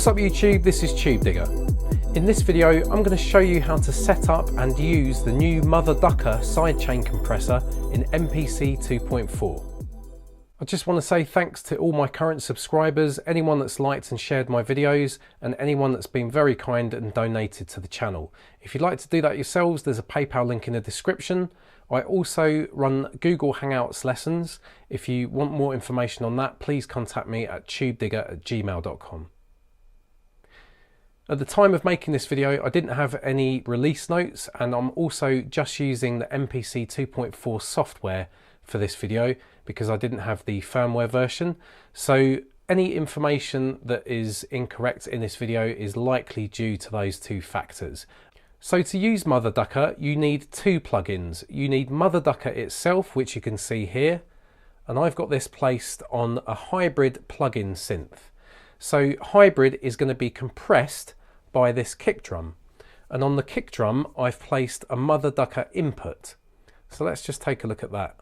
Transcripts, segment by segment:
What's up YouTube, this is Tubedigga. In this video I'm going to show you how to set up and use the new Tubedigga sidechain compressor in MPC 2.4. I just want to say thanks to all my current subscribers, anyone that's liked and shared my videos, and anyone that's been very kind and donated to the channel. If you'd like to do that yourselves, there's a PayPal link in the description. I also run Google Hangouts lessons. If you want more information on that, please contact me at tubedigga@gmail.com. At the time of making this video, I didn't have any release notes, and I'm also just using the MPC 2.4 software for this video because I didn't have the firmware version. So any information that is incorrect in this video is likely due to those two factors. So to use Tubedigga, you need two plugins. You need Tubedigga itself, which you can see here, and I've got this placed on a hybrid plugin synth. So hybrid is going to be compressed by this kick drum, and on the kick drum I've placed a Tubedigga input. So let's just take a look at that.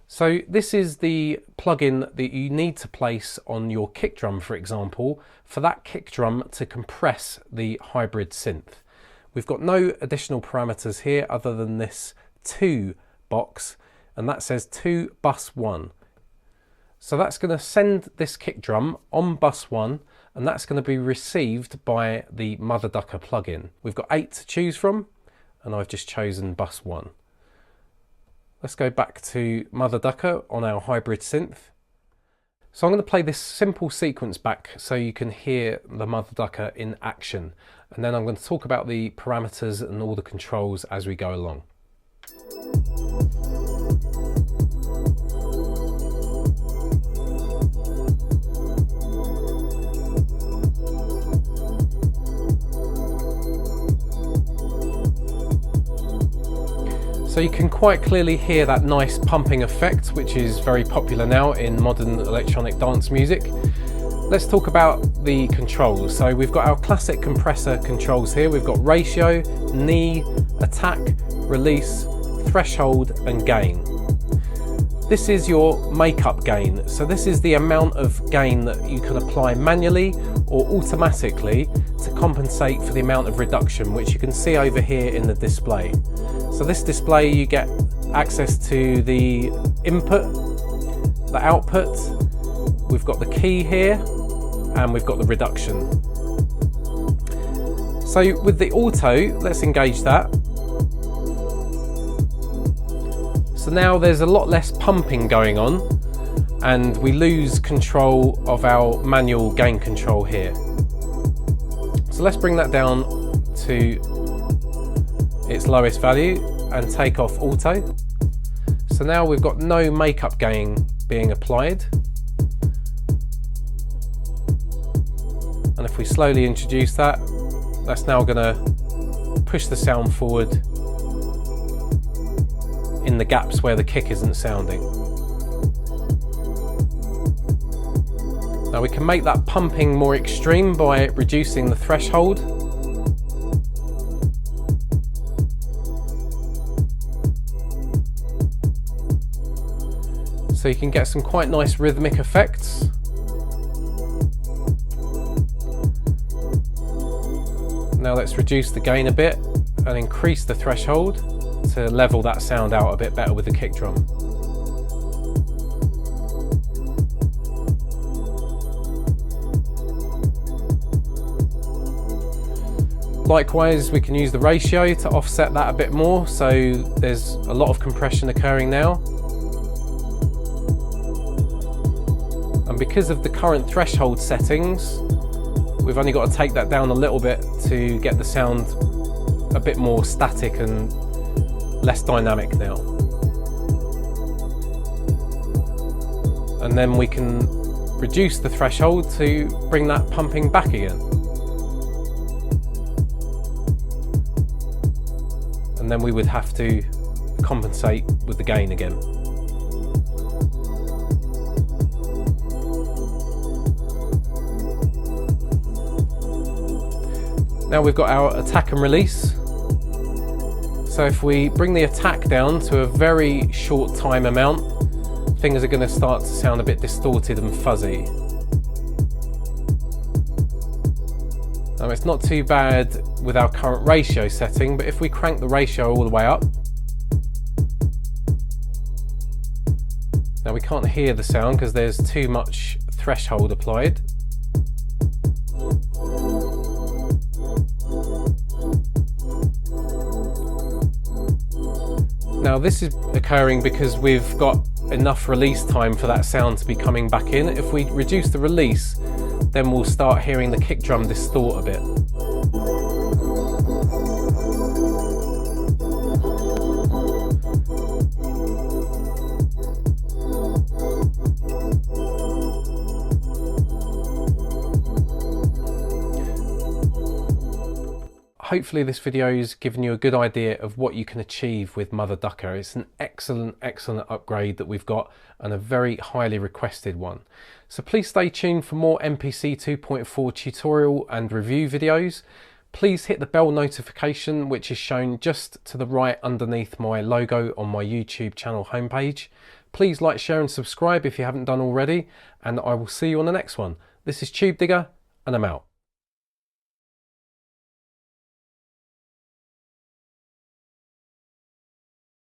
So this is the plugin that you need to place on your kick drum, for example, for that kick drum to compress the hybrid synth. We've got no additional parameters here other than this to box, and that says to bus 1. So that's going to send this kick drum on bus 1, and that's going to be received by the Tubedigga plugin. We've got 8 to choose from, and I've just chosen bus 1. Let's go back to Tubedigga on our hybrid synth. So I'm going to play this simple sequence back so you can hear the Tubedigga in action, and then I'm going to talk about the parameters and all the controls as we go along. So you can quite clearly hear that nice pumping effect, which is very popular now in modern electronic dance music. Let's talk about the controls. So we've got our classic compressor controls here. We've got ratio, knee, attack, release, threshold and gain. This is your makeup gain. So this is the amount of gain that you can apply manually or automatically to compensate for the amount of reduction, which you can see over here in the display. So this display, you get access to the input, the output, we've got the key here, and we've got the reduction. So with the auto, let's engage that. So now there's a lot less pumping going on, and we lose control of our manual gain control here. So let's bring that down to its lowest value and take off auto. So now we've got no makeup gain being applied. And if we slowly introduce that, that's now going to push the sound forward in the gaps where the kick isn't sounding. Now we can make that pumping more extreme by reducing the threshold. So you can get some quite nice rhythmic effects. Now let's reduce the gain a bit and increase the threshold to level that sound out a bit better with the kick drum. Likewise, we can use the ratio to offset that a bit more, so there's a lot of compression occurring now. And because of the current threshold settings, we've only got to take that down a little bit to get the sound a bit more static and less dynamic now. And then we can reduce the threshold to bring that pumping back again. And then we would have to compensate with the gain again. Now we've got our attack and release. So if we bring the attack down to a very short time amount, things are going to start to sound a bit distorted and fuzzy. Now it's not too bad with our current ratio setting, but if we crank the ratio all the way up, now we can't hear the sound because there's too much threshold applied. Now this is occurring because we've got enough release time for that sound to be coming back in. If we reduce the release, then we'll start hearing the kick drum distort a bit. Hopefully this video has given you a good idea of what you can achieve with Mother Ducker. It's an excellent upgrade that we've got, and a very highly requested one. So please stay tuned for more MPC 2.4 tutorial and review videos. Please hit the bell notification, which is shown just to the right underneath my logo on my YouTube channel homepage. Please like, share and subscribe if you haven't done already, and I will see you on the next one. This is Tubedigga, and I'm out.